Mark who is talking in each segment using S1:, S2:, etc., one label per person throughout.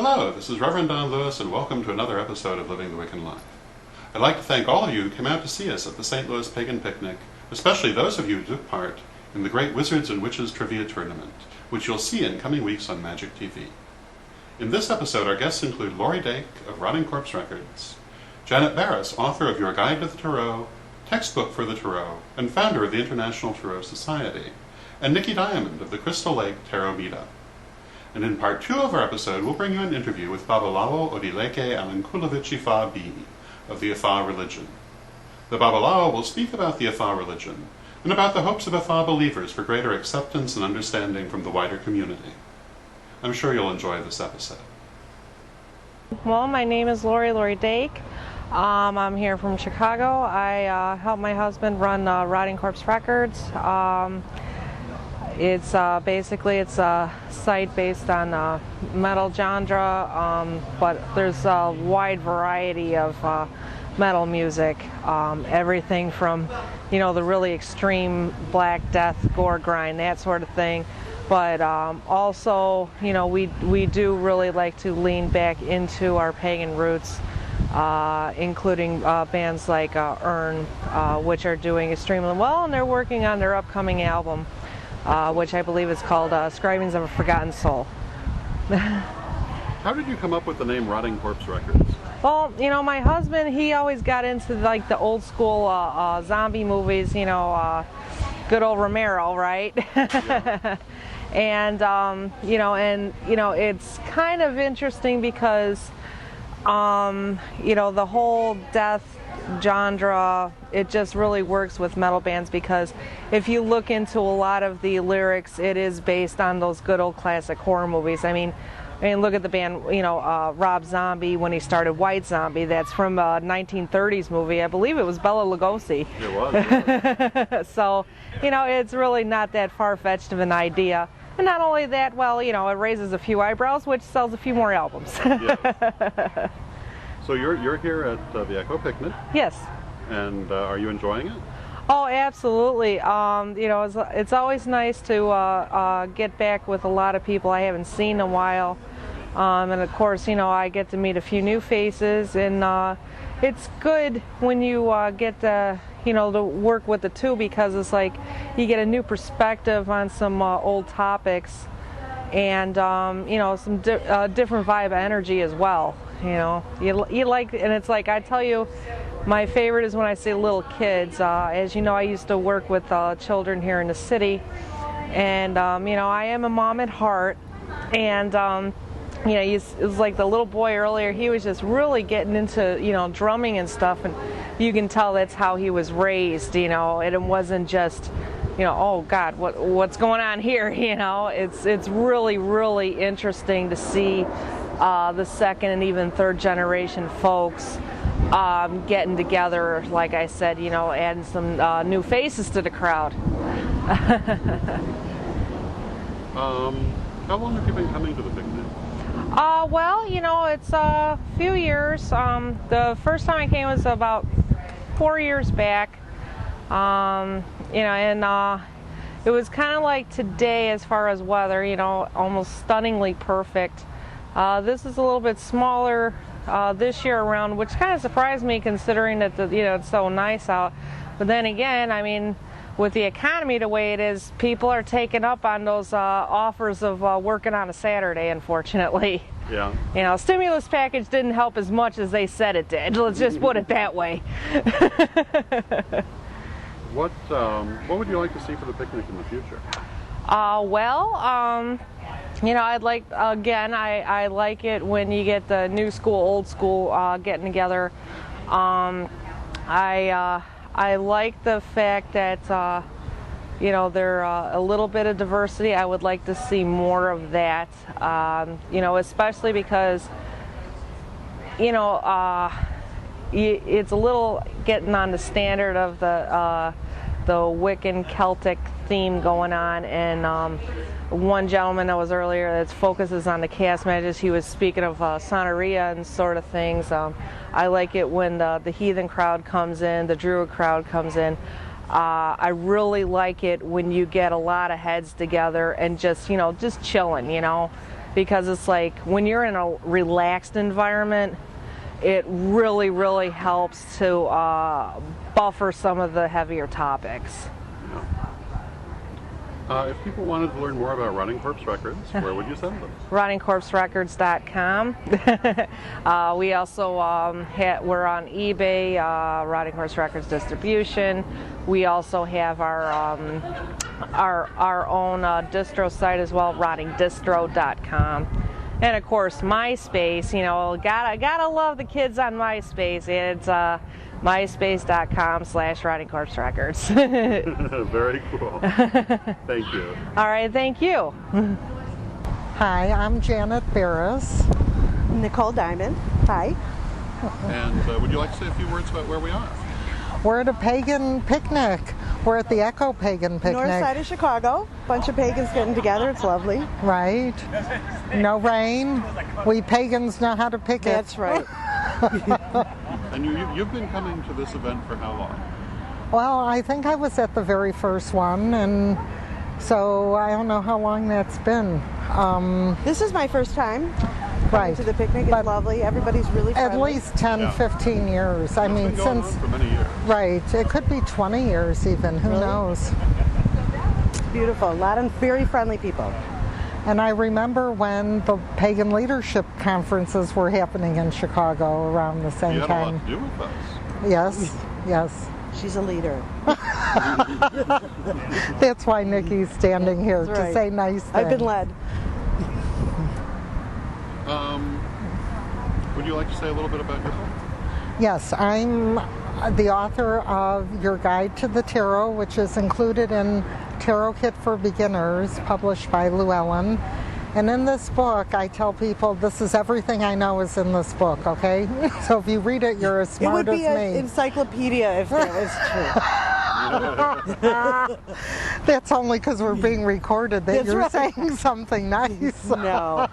S1: Hello, this is Reverend Don Lewis, and welcome to another episode of Living the Wiccan Life. I'd like to thank all of you who came out to see us at the St. Louis Pagan Picnic, especially those of you who took part in the Great Wizards and Witches Trivia Tournament, which you'll see in coming weeks on Magic TV. In this episode, our guests include Lori Dake of Rotting Corpse Records, Janet Berres, author of Your Guide to the Tarot, Textbook for the Tarot, and founder of the International Tarot Society, and Nikki Diamond of the Crystal Lake Tarot Meetup. And in part 2 of our episode, we'll bring you an interview with Babalawo Odileke Alankulovich Ifa B of the Ifa religion. The Babalawo will speak about the Ifa religion and about the hopes of Ifa believers for greater acceptance and understanding from the wider community. I'm sure you'll enjoy this episode.
S2: Well, my name is Lori Dake. I'm here from Chicago. I help my husband run Rotting Corpse Records. It's basically a site based on metal genre, but there's a wide variety of metal music. Everything from, the really extreme Black Death, gore grind, that sort of thing. But also, we do really like to lean back into our pagan roots, including bands like Earn, which are doing extremely well, and they're working on their upcoming album, which I believe is called Scribings of a Forgotten Soul.
S1: How did you come up with the name Rotting Corpse Records?
S2: Well, my husband, he always got into like the old school zombie movies, good old Romero, right? Yeah. And, it's kind of interesting because, the whole death genre, it just really works with metal bands, because if you look into a lot of the lyrics, it is based on those good old classic horror movies. I mean, look at the band, Rob Zombie, when he started White Zombie. That's from a 1930s movie. I believe it was Bela Lugosi.
S1: It was. Yeah.
S2: So, it's really not that far-fetched of an idea. And not only that, well, it raises a few eyebrows, which sells a few more albums.
S1: Yeah. So you're here at the Echo Picnic?
S2: Yes.
S1: And are you enjoying it?
S2: Oh, absolutely. It's always nice to get back with a lot of people I haven't seen in a while. And of course, I get to meet a few new faces, and it's good when you get to work with the two, because it's like you get a new perspective on some old topics, and some different vibe of energy as well. You like, and it's like, I tell you, my favorite is when I see little kids. As you know, I used to work with children here in the city, and I am a mom at heart, and it was like the little boy earlier, he was just really getting into drumming and stuff, and you can tell that's how he was raised, and it wasn't just oh God, what's going on here? It's really, really interesting to see the second and even third generation folks getting together, like I said, adding some new faces to the crowd.
S1: How long have you been coming to the picnic?
S2: Well, it's a few years. The first time I came was about 4 years back. And it was kind of like today as far as weather, almost stunningly perfect. This is a little bit smaller this year around, which kind of surprised me, considering that it's so nice out. But then again, I mean, with the economy the way it is, people are taking up on those offers of working on a Saturday, unfortunately.
S1: Yeah.
S2: Stimulus package didn't help as much as they said it did. Let's just put it that way.
S1: What would you like to see for the picnic in the future?
S2: I'd like, again, I like it when you get the new school, old school getting together. I like the fact that, there a little bit of diversity. I would like to see more of that, especially because, it's a little getting on the standard of the Wiccan Celtic theme going on, and one gentleman that was earlier that focuses on the chaos magic, he was speaking of Sonaria and sort of things. I like it when the heathen crowd comes in, the druid crowd comes in. I really like it when you get a lot of heads together and just chilling, because it's like when you're in a relaxed environment, it really, really helps to buffer some of the heavier topics.
S1: If people wanted to learn more about Rotting Corpse Records, where would you send them?
S2: RottingCorpseRecords.com. We also we're on eBay, Rotting Corpse Records distribution. We also have our own distro site as well, rottingdistro.com. And of course, MySpace. You know, gotta love the kids on MySpace. It's myspace.com/RottingCorpseRecords.
S1: Very cool. Thank you.
S2: All right, thank you.
S3: Hi, I'm Janet Berres.
S4: Nicole Diamond. Hi.
S1: And would you like to say a few words about where we are?
S3: We're at a pagan picnic. We're at the Echo Pagan Picnic.
S4: North side of Chicago. Bunch of pagans getting together. It's lovely.
S3: Right. No rain. We pagans know how to pick it.
S4: That's right.
S1: And you've been coming to this event for how long?
S3: Well, I think I was at the very first one, and so I don't know how long that's been.
S4: This is my first time
S3: Right.
S4: to the picnic. It's lovely. Everybody's really friendly.
S3: At least 10, 15 years. I mean,
S1: It's been going
S3: since...
S1: on for many years.
S3: Right. It could be 20 years even. Who
S4: Really?
S3: knows?
S4: It's beautiful. A lot of very friendly people.
S3: And I remember when the pagan leadership conferences were happening in Chicago around the same
S1: You had
S3: time.
S1: a lot to do with us.
S3: Yes, yes.
S4: She's a leader.
S3: That's why Nikki's standing here
S4: That's
S3: to
S4: right.
S3: say nice things.
S4: I've been led.
S1: Would you like to say a little bit about your book?
S3: Yes, I'm the author of Your Guide to the Tarot, which is included in Tarot Kit for Beginners, published by LWL. And in this book, I tell people this is everything I know is in this book, okay? So if you read it, you're as
S4: It
S3: smart
S4: would be
S3: as
S4: an
S3: me.
S4: encyclopedia if that was true.
S3: That's only because we're being recorded that
S4: That's
S3: you're
S4: right.
S3: saying something nice.
S4: No.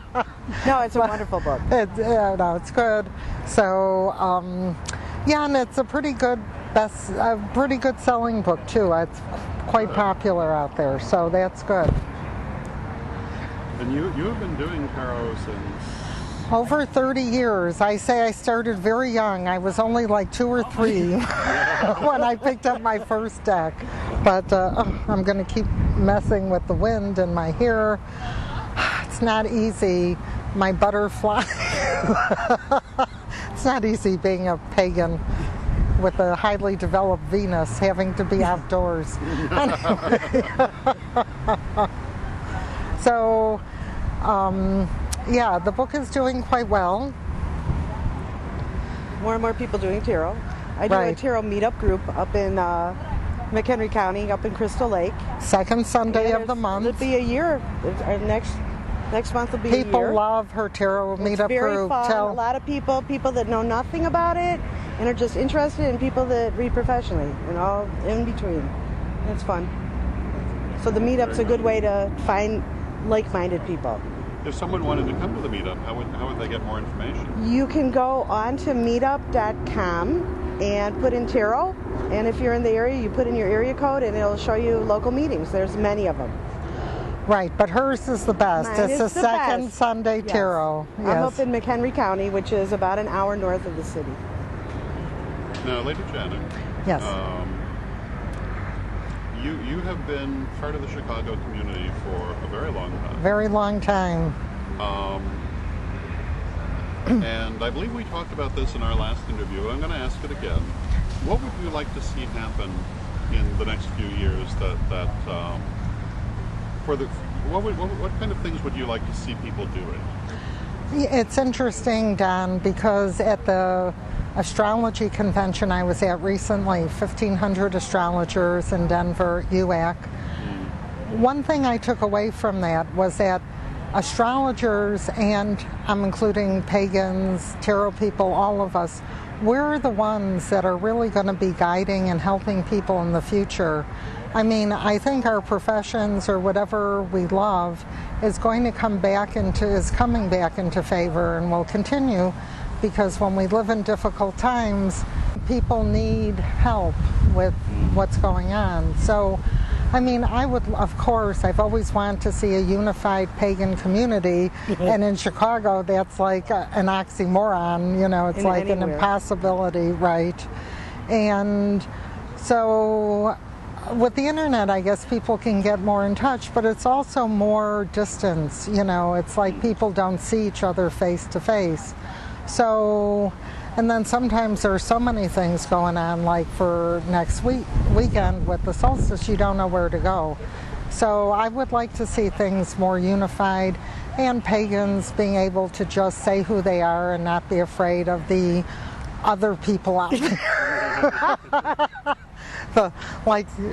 S4: No, it's a wonderful book.
S3: No, it's good. So, yeah, and it's a pretty good selling book too. It's quite popular out there, so that's good.
S1: And you have been doing tarot since...
S3: Over 30 years. I say I started very young. I was only like 2 or 3 when I picked up my first deck. But I'm going to keep messing with the wind in my hair. It's not easy. My butterfly. It's not easy being a pagan with a highly developed Venus having to be outdoors. So, yeah, the book is doing quite well.
S4: More and more people doing tarot. I do a
S3: Right.
S4: tarot meetup group up in McHenry County, up in Crystal Lake.
S3: Second Sunday
S4: Yeah,
S3: of the month.
S4: It'll be a year. Our next month will be a year.
S3: People love her tarot
S4: It's
S3: meetup
S4: very
S3: group.
S4: fun. A lot of people that know nothing about it and are just interested, and people that read professionally, and all in between. It's fun. So the meetup's a good way to find like-minded people.
S1: If someone wanted to come to the meetup, how would they get more information?
S4: You can go on to meetup.com and put in tarot, and if you're in the area, you put in your area code, and it'll show you local meetings. There's many of them.
S3: Right, but hers is the best.
S4: Mine
S3: It's
S4: is
S3: the
S4: the
S3: second
S4: best.
S3: Sunday
S4: Yes.
S3: tarot.
S4: I'm
S3: Yes.
S4: up in McHenry County, which is about an hour north of the city.
S1: Now, Lady Janet,
S3: Yes.
S1: you have been part of the Chicago community for a very long time.
S3: Very long time.
S1: And I believe we talked about this in our last interview, but I'm going to ask it again. What would you like to see happen in the next few years what kind of things would you like to see people doing?
S3: It's interesting, Don, because at the astrology convention I was at recently, 1,500 astrologers in Denver, UAC. One thing I took away from that was that astrologers, and I'm including pagans, tarot people, all of us, we're the ones that are really going to be guiding and helping people in the future. I mean, I think our professions or whatever we love is coming back into favor and will continue, because when we live in difficult times, people need help with what's going on. So I mean, I would, of course, I've always wanted to see a unified pagan community, and in Chicago, that's like an oxymoron, you know, it's like an impossibility, right? And so with the internet, I guess people can get more in touch, but it's also more distance, you know, it's like people don't see each other face to face. So, and then sometimes there's so many things going on, like for next weekend with the solstice, you don't know where to go. So I would like to see things more unified, and pagans being able to just say who they are and not be afraid of the other people out there.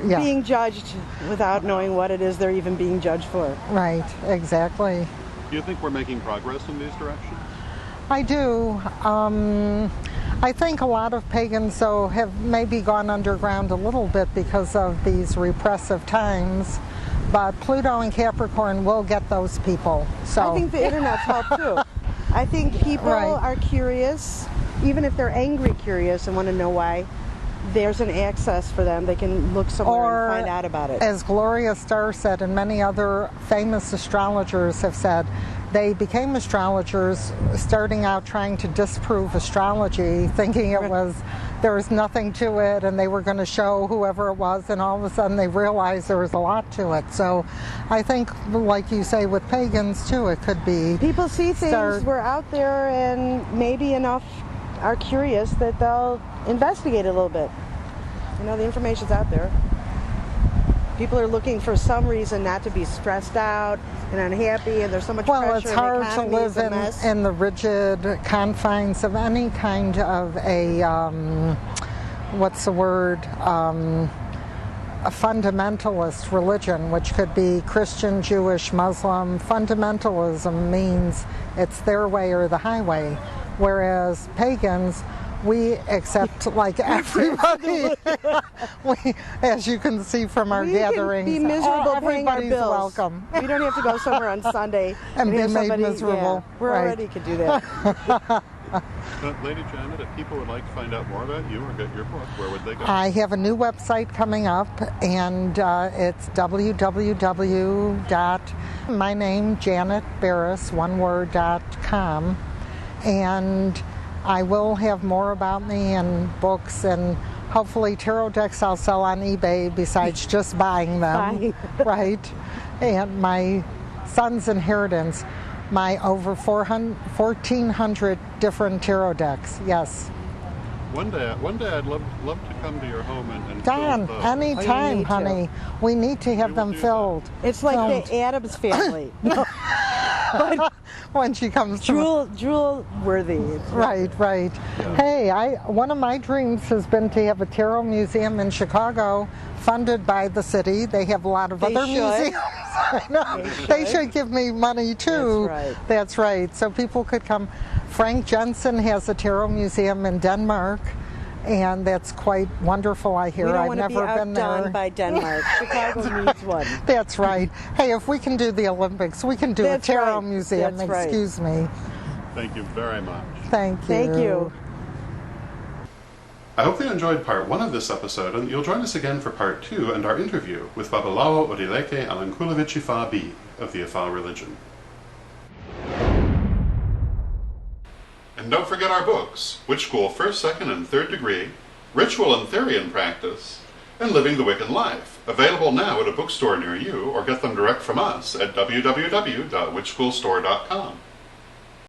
S4: Being judged without knowing what it is they're even being judged for.
S3: Right, exactly.
S1: Do you think we're making progress in these directions?
S3: I do. I think a lot of pagans, though, have maybe gone underground a little bit because of these repressive times, but Pluto and Capricorn will get those people. So
S4: I think the internet's helped too. I think people are curious, even if they're angry curious and want to know why. There's an access for them. They can look somewhere and find out about it.
S3: As Gloria Starr said, and many other famous astrologers have said, they became astrologers starting out trying to disprove astrology, thinking there was nothing to it, and they were going to show whoever it was, and all of a sudden they realized there was a lot to it. So I think, like you say, with pagans too, it could be.
S4: People see things, we're out there, and maybe enough are curious that they'll investigate a little bit. You know, the information's out there. People are looking for some reason not to be stressed out and unhappy, and there's so much pressure.
S3: Well, it's hard to live in the rigid confines of any kind of a, what's the word, a fundamentalist religion, which could be Christian, Jewish, Muslim. Fundamentalism means it's their way or the highway, whereas pagans, we accept like everybody. As you can see from our gatherings,
S4: we can be miserable paying our
S3: everybody's
S4: bills.
S3: welcome.
S4: We don't have to go somewhere on Sunday
S3: and be made miserable.
S4: Yeah, we already could do that.
S1: Lady Janet, if people would like to find out more about you or get your book, where would they go?
S3: I have a new website coming up, and it's www.myname.janetberres.com, and I will have more about me and books, and hopefully tarot decks I'll sell on eBay besides just buying them. Right? And my son's inheritance, my over 1,400 different tarot decks, yes.
S1: One day I'd love to come to your home and
S3: Don,
S1: fill those.
S3: anytime, honey. We need to have them filled.
S4: It's like the Addams Family.
S3: When she comes
S4: Jewel worthy.
S3: Right. Yeah. Hey, one of my dreams has been to have a tarot museum in Chicago funded by the city. They have a lot of other museums. I know. They should give me money too. That's right. So people could come. Frank Jensen has a tarot museum in Denmark, and that's quite wonderful, I hear. I've never been there.
S4: We don't want to be outdone by Denmark. Chicago needs one.
S3: That's right. Hey, if we can do the Olympics, we can do a tarot museum. Excuse me.
S1: Thank you very much.
S3: Thank you.
S4: Thank you.
S1: I hope you enjoyed part 1 of this episode, and you'll join us again for part 2 and our interview with Babalawo Odileke Alankulovic Ifa B of the Ifa religion. And don't forget our books, Witch School 1st, 2nd, and 3rd Degree, Ritual and Therian Practice, and Living the Wiccan Life, available now at a bookstore near you, or get them direct from us at www.witchschoolstore.com.